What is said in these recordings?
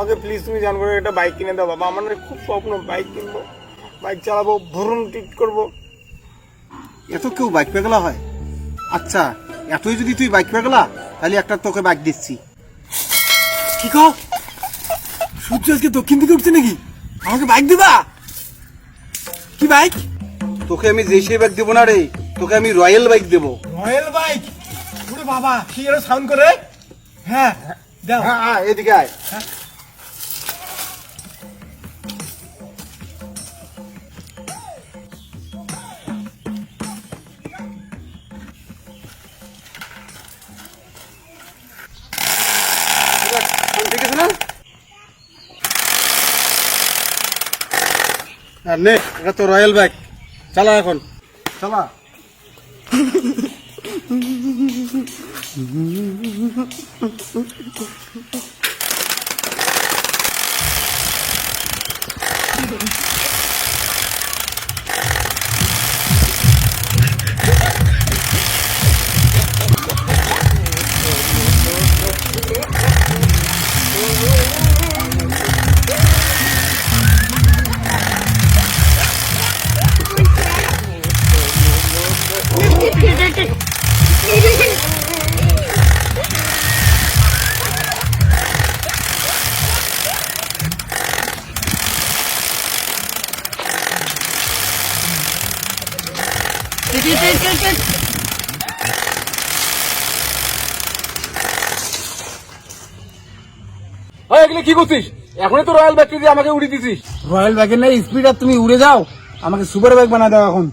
আমাকে প্লিজ তুমি জান করে একটা বাইক কিনে দাও বাবা, আমার না খুব স্বপ্ন বাইক কিনবো, বাইক চালাবো, ভরুন টিট করবো। এত কেউ বাইক পেগলা হয়? আচ্ছা এতই যদি তুই বাইক পেগলা তাহলে একটা তোকে বাইক দিচ্ছি। কি কর? সূর্য আজকে দক্ষিণ দিকে উঠছে নাকি? আমাকে বাইক দিবা? কি বাইক? তোকে আমি যে সেই বাইক দেবো না রে, তোকে আমি রয়্যাল বাইক দেবো। Royal bike? ওরে বাবা, কি এর সাউন্ড করে? হ্যাঁ দাও। হ্যাঁ এদিকে আয়। ঠিক আছে না? আর নে, এটা তো রয়্যাল বাইক, চালা এখন, চালা। এগুলো কি করছিস? এখনই তো রয়্যাল বাইক দিয়ে আমাকে উড়িয়ে দিছিস। রয়্যাল বাইকের নাই স্পিড, আর তুমি উড়ে যাও। আমাকে সুপার বাইক বানা দাও এখন।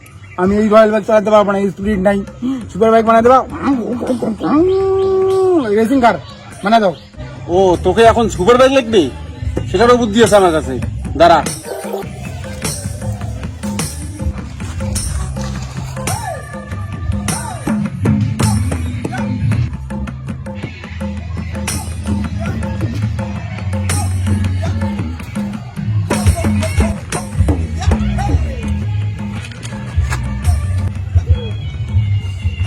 আমি এই রয়্যাল বাইক চালাতে পারবো না, স্পিড নাই। সুপার বাইক বানা দেবা, রেসিং কার বানা দাও। ও তোকে এখন সুপার বাইক লাগবে, সেটারও বুদ্ধি আছে আমার কাছে, দাঁড়া।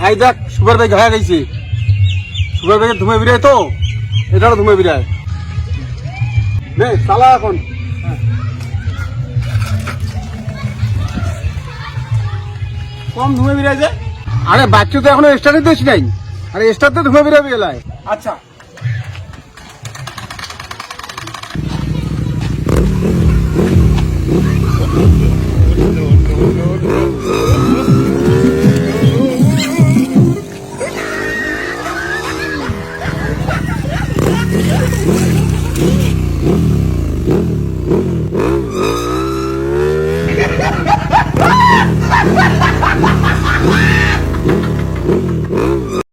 এই দেখ সুপার বাইক হয়ে গেছে। সুপার বাইকের ধুমে বিরায় তো, এটারও ধুমে বিরায়। নে চালা এখন। কম ধুমে বিরায় যে। আরে বাচ্চা তো এখনো স্টার্টই দিস নাই, আরে স্টার্ট তো ধুমে বিরাবে গেলায়। আচ্ছা